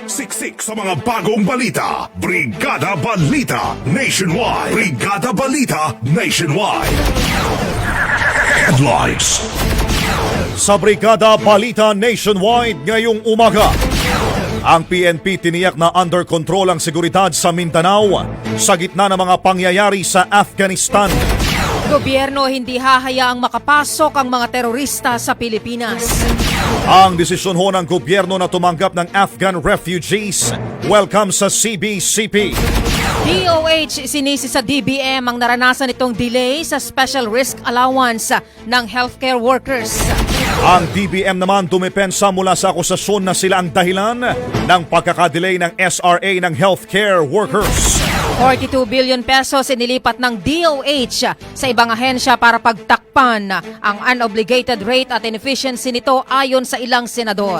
Siksik sa mga bagong balita. Brigada Balita Nationwide. Brigada Balita Nationwide. Headlines. Sa Brigada Balita Nationwide ngayong umaga, ang PNP tiniyak na under control ang seguridad sa Mindanao sa gitna ng mga pangyayari sa Afghanistan. Gobyerno hindi hahayaang makapasok ang mga terorista sa Pilipinas. Ang desisyon ho ng gobyerno na tumanggap ng Afghan refugees welcome sa CBCP. DOH sinisi sa DBM ang naranasan itong delay sa Special Risk Allowance ng healthcare workers. Ang DBM naman dumepensa mula sa akusasyon na sila ang dahilan ng pagkakadelay ng SRA ng healthcare workers. 42 billion pesos inilipat ng DOH sa ibang ahensya para pagtakpan ang unobligated rate at inefficiency nito ayon sa ilang senador.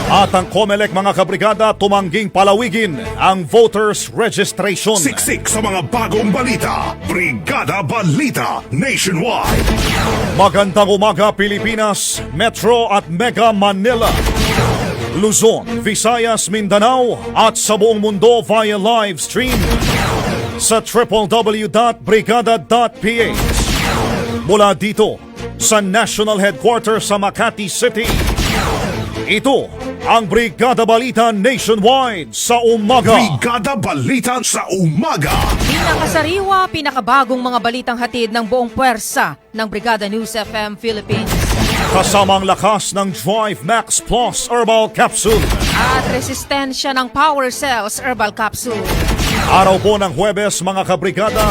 At ang COMELEC mga kabrigada tumangging palawigin ang voters registration. Siksik sa mga bagong balita. Brigada Balita Nationwide. Magandang umaga Pilipinas, Metro at Mega Manila, Luzon, Visayas, Mindanao at sa buong mundo via live stream sa www.brigada.ph. Mula dito sa National Headquarters sa Makati City, ito ang Brigada Balita Nationwide sa umaga. Brigada Balita sa umaga. Pinakasariwa, pinakabagong mga balitang hatid ng buong puwersa ng Brigada News FM Philippines. Kasama ang lakas ng Drive Max Plus Herbal Capsule. At resistensya ng Power Cells Herbal Capsule. Araw po ng Huwebes mga kabrigada,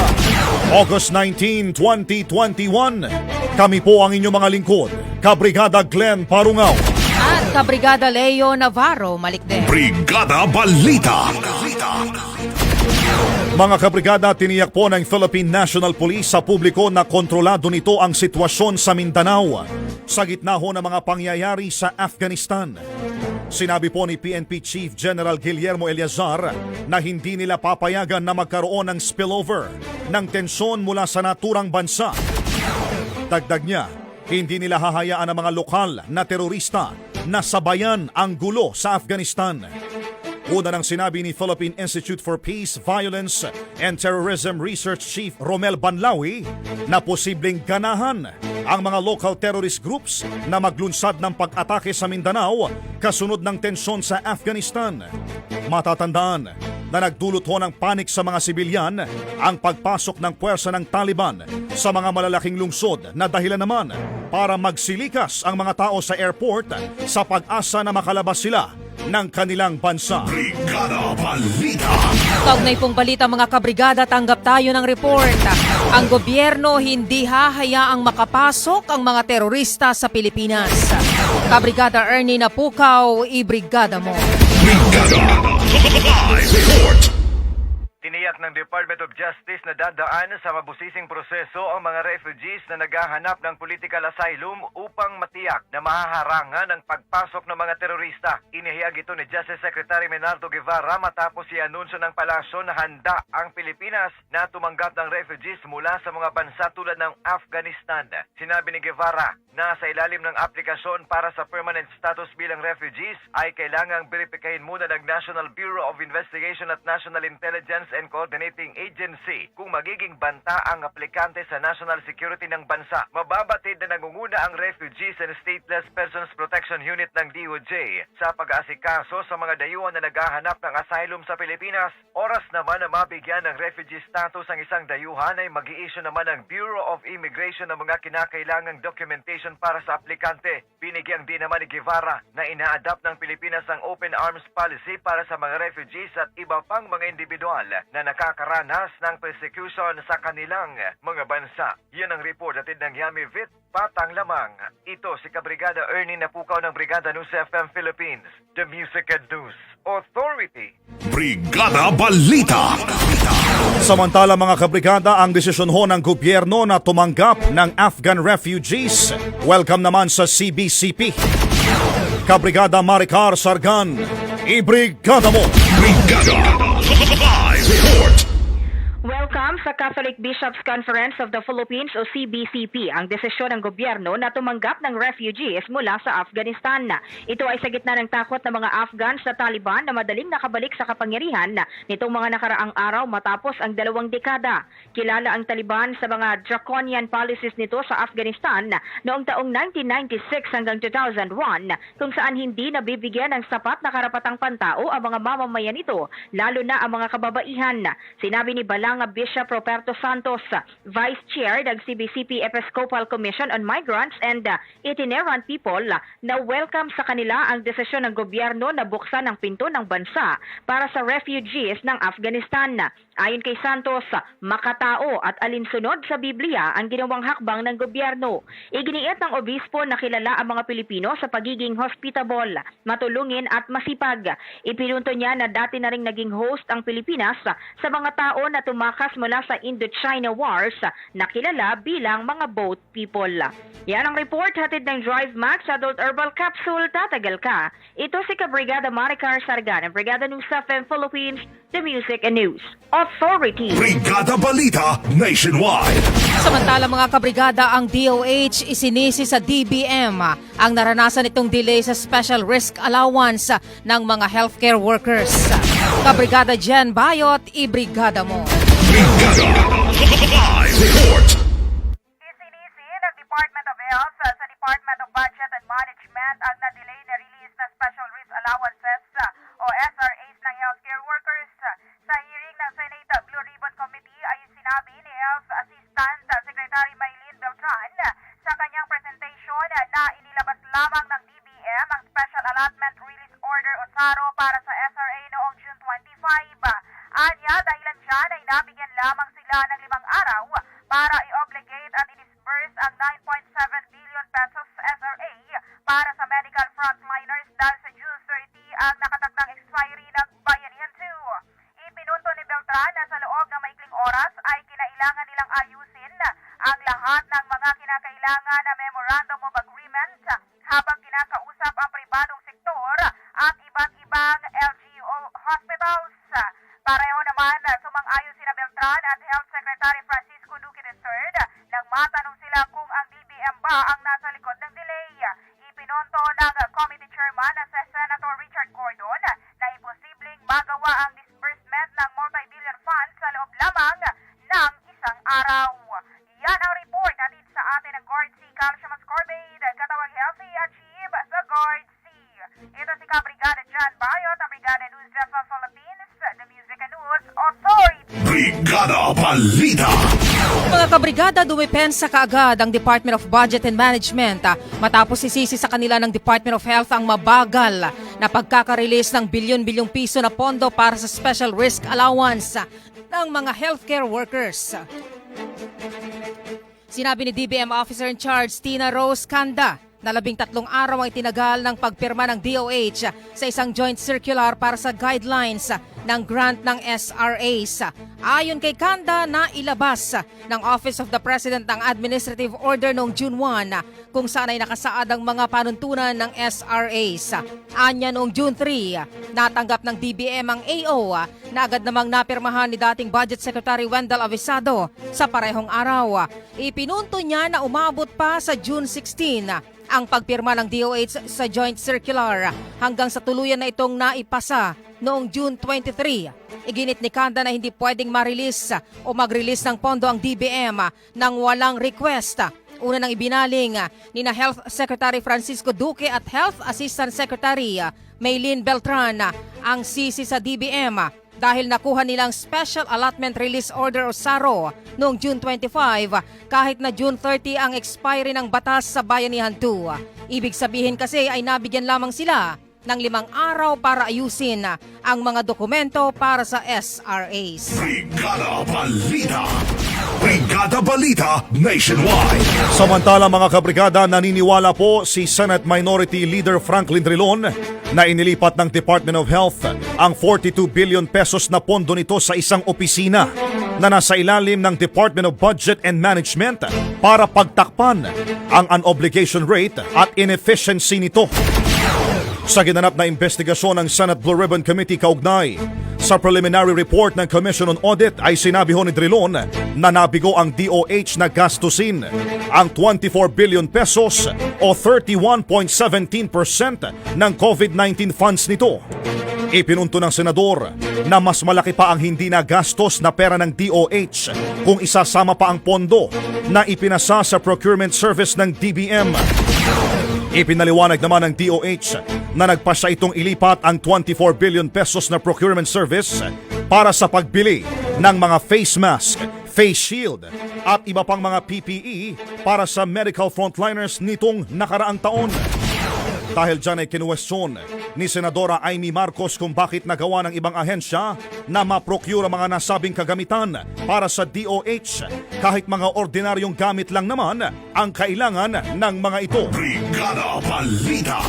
August 19, 2021. Kami po ang inyong mga lingkod, Kabrigada Glenn Parungaw. At Kabrigada Leo Navarro Malikden. Brigada Balita. Mga kabrigada, tiniyak po ng Philippine National Police sa publiko na kontrolado nito ang sitwasyon sa Mindanao sa gitna ho ng mga pangyayari sa Afghanistan. Sinabi po ni PNP Chief General Guillermo Eleazar na hindi nila papayagan na magkaroon ng spillover ng tensyon mula sa naturang bansa. Dagdag niya, hindi nila hahayaan ang mga lokal na terorista na sabayan ang gulo sa Afghanistan. Una nang sinabi ni Philippine Institute for Peace, Violence and Terrorism Research Chief Romel Banlawi na posibleng ganahan ang mga local terrorist groups na maglunsad ng pag-atake sa Mindanao kasunod ng tensyon sa Afghanistan. Matatandaan na nagdulot ho ng panik sa mga sibilyan ang pagpasok ng puwersa ng Taliban sa mga malalaking lungsod na dahilan naman para magsilikas ang mga tao sa airport sa pag-asa na makalabas sila ng kanilang bansa. Brigada Balita. Kaugnay pong balita mga kabrigada, tanggap tayo ng report. Ang gobyerno hindi hahayaang makapasok ang mga terorista sa Pilipinas. Kabrigada Ernie Napukaw, ibrigada mo. Brigada Live Report. Tiniyak ng Department of Justice na dadaan sa mabusising proseso ang mga refugees na naghahanap ng political asylum upang matiyak na mahaharangan ang pagpasok ng mga terorista. Inihayag ito ni Justice Secretary Menardo Guevara matapos i-anunsyo ng palasyo na handa ang Pilipinas na tumanggap ng refugees mula sa mga bansa tulad ng Afghanistan. Sinabi ni Guevara na sa ilalim ng aplikasyon para sa permanent status bilang refugees ay kailangang beripikahin muna ng National Bureau of Investigation at National Intelligence and Coordinating Agency kung magiging banta ang aplikante sa national security ng bansa. Mababatid na nangunguna ang Refugees and Stateless Persons Protection Unit ng DOJ sa pag-aasikaso sa mga dayuhan na naghahanap ng asylum sa Pilipinas. Oras naman na mabigyan ng refugee status ang isang dayuhan ay mag-i-issue naman ng Bureau of Immigration ng mga kinakailangang documentation para sa aplikante. Binigyang din naman ni Guevara na ina-adapt ng Pilipinas ang Open Arms Policy para sa mga refugees at iba pang mga individual na nakakaranas ng persecution sa kanilang mga bansa. Yan ang report natin ng Yami Vit, Patang lamang. Ito si Kabrigada Ernie Napukaw ng Brigada News FM Philippines, The Music and News Authority. Brigada Balita. Samantala mga kabrigada, ang desisyon ho ng gobyerno na tumanggap ng Afghan refugees welcome naman sa CBCP. Kabrigada Maricar Sargan, ibrigada mo. Brigada Live Report. Welcome sa Catholic Bishops' Conference of the Philippines o CBCP, ang desisyon ng gobyerno na tumanggap ng refugees mula sa Afghanistan. Ito ay sa gitna ng takot ng mga Afghans sa Taliban na madaling nakabalik sa kapangyarihan nitong mga nakaraang araw matapos ang 2 dekada. Kilala ang Taliban sa mga draconian policies nito sa Afghanistan noong taong 1996 hanggang 2001 kung saan hindi nabibigyan ng sapat na karapatang pantao ang mga mamamayan nito, lalo na ang mga kababaihan. Sinabi ni Balang Bishop Roberto Santos, Vice Chair ng CBCP Episcopal Commission on Migrants and Itinerant People, na welcome sa kanila ang desisyon ng gobyerno na buksan ang pinto ng bansa para sa refugees ng Afghanistan. Ayon kay Santos, makatao at alinsunod sa Biblia ang ginawang hakbang ng gobyerno. Iginiit ng obispo na kilala ang mga Pilipino sa pagiging hospitable, matulungin at masipag. Ipinunto niya na dati na ring naging host ang Pilipinas sa mga tao na tumakas mula sa Indochina Wars na kilala bilang mga boat people. Yan ang report hatid ng Drive Max Adult Herbal Capsule. Tatagal ka. Ito si Kabrigada Maricar Sargan ng Brigada News FM Philippines, The Music and News Authority. Brigada Balita Nationwide. Samantala mga kabrigada, ang DOH isinisi sa DBM ang naranasan itong delay sa special risk allowance ng mga healthcare workers. Kabrigada Jen Bayot, ibrigada mo. Brigada Live Report. Isinisi ng Department of Health sa Department of Budget and Management ang na-delay na release na Special Risk Allowances o SRAs ng healthcare workers. Sa hearing ng Senate Blue Ribbon Committee ay sinabi ni Health Assistant Secretary Maylene Beltran sa kanyang presentation na inilabas lamang ng DBM ang Special Allotment Release Order o SARO para sa SRA noong June 25. Anya, dahilan dyan ay nabigyan lamang sila ng 5 araw para i-obligate at i-disburse ang 9.7 billion pesos SRA para sa medical frontliners dahil sa June 30 ang nakatakdang expiry ng Bayanihan 2. Ipinunto ni Beltran na sa loob ng maikling oras ay kinailangan nilang ayusin ang lahat ng mga kinakailangan na Memorandum of Agreement habang kinakausap ang pribadong sektor at iba't ibang LGU hospitals. Pareho naman sumang-ayon sina Beltran at Health Secretary Francisco Duque III nang matanong sila kung ang DBM ba ang nasa likod ng delay. Ipinonto ng Committee Chairman na si Senator Richard Gordon na imposibleng magawa ang disbursement ng multi-billion funds sa loob lamang ng 1 araw. Yan ang report natin sa atin ng Guard C. Calcium Ascorbate, katawag Healthy Achieve sa Guard C. Ito si Kabrigada Jan Bayot, ang Brigada News FM Philippines, The Music and News Authority. Brigada Balita. Mga kabrigada, dumepensa kaagad ang Department of Budget and Management matapos isisi sa kanila ng Department of Health ang mabagal na pagkaka-release ng bilyon-bilyong piso na pondo para sa Special Risk Allowance ng mga healthcare workers. Sinabi ni DBM Officer in Charge Tina Rose Canda na 13 araw ang itinagal ng pagpirma ng DOH sa isang joint circular para sa guidelines ng grant ng SRAs. Ayon kay Kanda na ilabas ng Office of the President ang Administrative Order noong June 1 kung saan ay nakasaad ang mga panuntunan ng SRAs. Anya noong June 3, natanggap ng DBM ang AO na agad namang napirmahan ni dating Budget Secretary Wendell Avisado sa parehong araw. Ipinunto niya na umabot pa sa June 16 ang pagpirma ng DOH sa joint circular hanggang sa tuluyan na itong naipasa noong June 23. Iginit ni Kanda na hindi pwedeng ma-release o mag-release ng pondo ang DBM nang walang request. Una nang ibinaling ni na Health Secretary Francisco Duque at Health Assistant Secretary Maylene Beltran ang sisi sa DBM dahil nakuha nilang Special Allotment Release Order o SARO noong June 25 kahit na June 30 ang expiry ng batas sa Bayanihan 2. Ibig sabihin kasi ay nabigyan lamang sila ng 5 araw para ayusin ang mga dokumento para sa SRAs. Brigada Balita. Brigada Balita Nationwide. Samantala mga kabrigada, naniniwala po si Senate Minority Leader Franklin Drilon na inilipat ng Department of Health ang 42 billion pesos na pondo nito sa isang opisina na nasa ilalim ng Department of Budget and Management para pagtakpan ang unobligation rate at inefficiency nito. Sa ginanap na investigasyon ng Senate Blue Ribbon Committee kaugnay sa preliminary report ng Commission on Audit ay sinabi ho ni Drilon na nabigo ang DOH na gastusin ang 24 billion pesos o 31.17% ng COVID-19 funds nito. Ipinunto ng senador na mas malaki pa ang hindi nagastos na pera ng DOH kung isasama pa ang pondo na ipinasa sa procurement service ng DBM. Ipinaliwanag naman ng DOH na nagpasya itong ilipat ang 24 billion pesos na procurement service para sa pagbili ng mga face mask, face shield at iba pang mga PPE para sa medical frontliners nitong nakaraang taon. Dahil dyan ay kinuwestiyon ni Senadora Amy Marcos kung bakit nagawa ng ibang ahensya na maprocure ang mga nasabing kagamitan para sa DOH kahit mga ordinaryong gamit lang naman ang kailangan ng mga ito. Brigada Balita.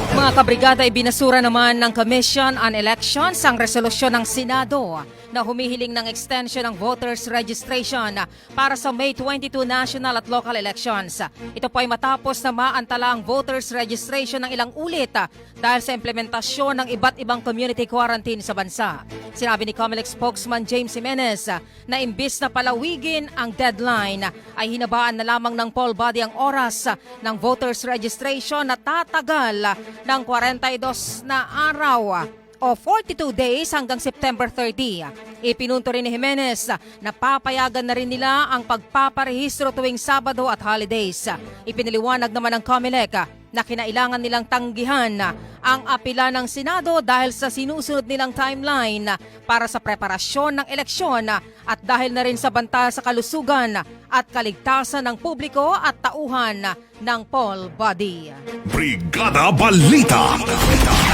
Mga kabrigada, ibinasura naman ng Commission on Elections ang resolusyon ng Senado na humihiling ng extension ng voters registration para sa May 22 national at local elections. Ito po ay matapos na maantala ang voters registration ng ilang ulit dahil sa implementasyon ng iba't ibang community quarantine sa bansa. Sinabi ni COMELEC spokesman James Jimenez na imbis na palawigin ang deadline ay hinabaan na lamang ng poll body ang oras ng voters registration na tatagal ng 42 na araw o 42 days hanggang September 30. Ipinunto rin ni Jimenez na papayagan na rin nila ang pagpaparehistro tuwing Sabado at holidays. Ipiniliwanag naman ng COMELEC na kinailangan nilang tanggihan ang apela ng Senado dahil sa sinusunod nilang timeline para sa preparasyon ng eleksyon at dahil na rin sa banta sa kalusugan at kaligtasan ng publiko at tauhan ng poll body. Brigada Balita.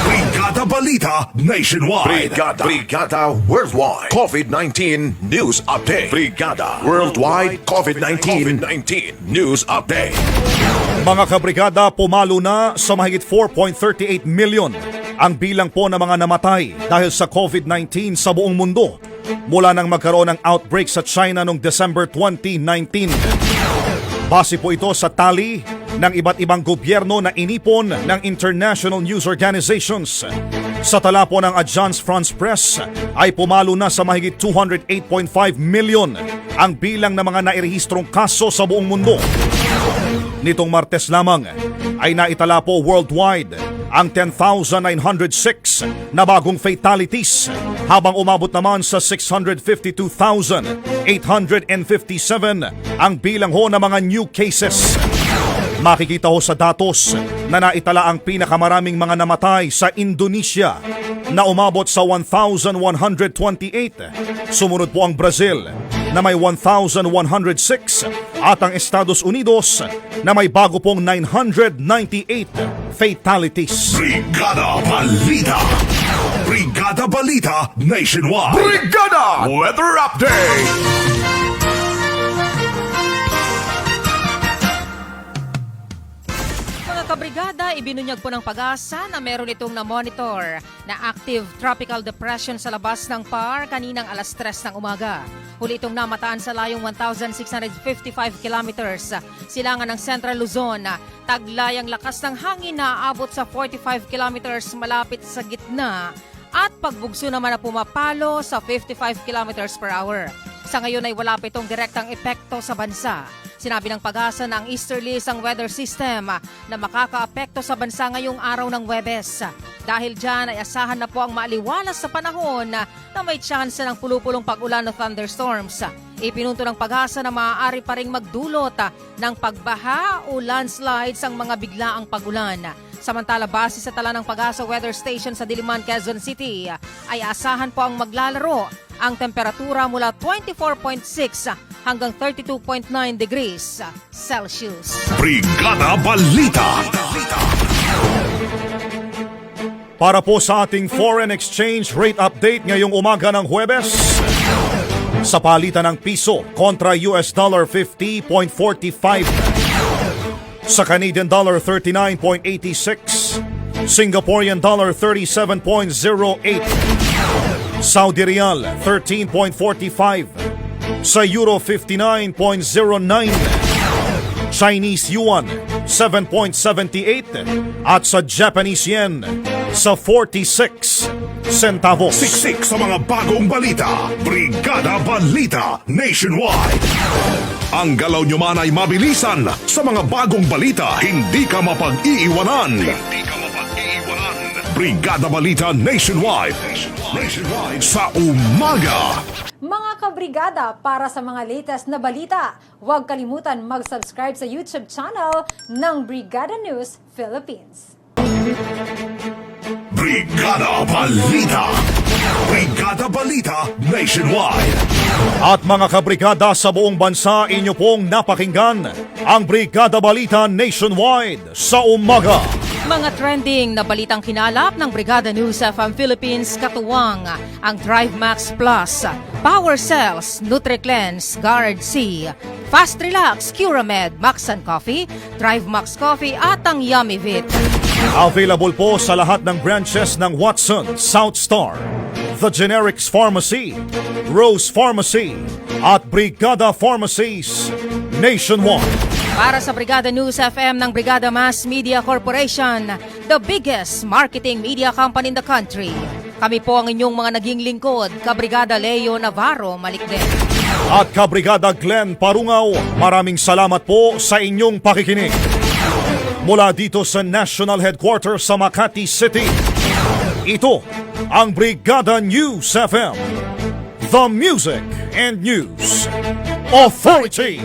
Brigada Balita Nationwide. Brigada Worldwide COVID-19 News Update. Brigada Worldwide COVID-19 News Update. Mga kabrigada, pumalo na sa mahigit 4.38 million ang bilang po ng mga namatay dahil sa COVID-19 sa buong mundo mula nang magkaroon ng outbreak sa China noong December 2019. Base po ito sa tali ng iba't ibang gobyerno na inipon ng international news organizations. Sa tala po ng Agence France Presse ay pumalo na sa mahigit 208.5 million ang bilang ng mga nairehistrong kaso sa buong mundo. Nitong Martes lamang ay naitala po worldwide ang 10,906 na bagong fatalities habang umabot naman sa 652,857 ang bilang ho ng mga new cases. Makikita ho sa datos na naitala ang pinakamaraming mga namatay sa Indonesia na umabot sa 1,128. Sumunod po ang Brazil na may 1,106 at ang Estados Unidos na may bago pong 998 fatalities. Brigada Balita. Brigada Balita Nationwide. Brigada Weather Update. Kabrigada, ibinunyag po ng Pag-asa na meron itong na-monitor na active tropical depression sa labas ng PAR kaninang alas 3 ng umaga. Huli itong namataan sa layong 1,655 kilometers silangan ng Central Luzon. Taglay ang lakas ng hangin na aabot sa 45 kilometers malapit sa gitna at pagbugso naman na pumapalo sa 55 kilometers per hour. Sa ngayon ay wala pa itong direktang epekto sa bansa. Sinabi ng Pag-asa na ang easterlies ang weather system na makakaapekto sa bansa ngayong araw ng Huwebes. Dahil dyan ay asahan na po ang maaliwalas sa panahon na may tsansa ng pulupulong pag-ulan o thunderstorms. Ipinunto ng Pag-asa na maaari pa ring magdulot ng pagbaha o landslides ang mga biglaang pag-ulan. Samantala, base sa tala ng Pag-asa Weather Station sa Diliman, Quezon City, ay asahan po ang maglalaro ang temperatura mula 24.6 hanggang 32.9 degrees Celsius. Brigada Balita. Para po sa ating foreign exchange rate update ngayong umaga ng Huwebes, sa palitan ng piso kontra US dollar 50.45, sa Canadian dollar 39.86, Singaporean dollar 37.08, Saudi Riyal 13.45, sa Euro 59.09, Chinese Yuan 7.78 at sa Japanese yen sa 46 centavos. Siksik sa mga bagong balita. Brigada Balita Nationwide. Ang galaw nyo man ay mabilisan. Sa mga bagong balita, hindi ka mapag-iiwanan. Brigada Balita Nationwide. Sa umaga. Mga kabrigada, para sa mga latest na balita, huwag kalimutan mag-subscribe sa YouTube channel ng Brigada News Philippines. Brigada Balita. Brigada Balita Nationwide. At mga kabrigada sa buong bansa, inyo pong napakinggan ang Brigada Balita Nationwide sa umaga. Mga trending na balitang kinalap ng Brigada News FM Philippines katuwang ang Drive Max Plus, Power Cells, NutriCleanse, Guard C, Fast Relax, Curamed, Max and Coffee, Drive Max Coffee at ang Yummy Vit. Available po sa lahat ng branches ng Watson, South Star, The Generics Pharmacy, Rose Pharmacy at Brigada Pharmacies nationwide. Para sa Brigada News FM ng Brigada Mass Media Corporation, the biggest marketing media company in the country. Kami po ang inyong mga naging lingkod, Kabrigada Leo Navarro Malikden. At Kabrigada Glenn Parungaw, maraming salamat po sa inyong pakikinig. Mula dito sa National Headquarters sa Makati City, ito ang Brigada News FM, the Music and News Authority.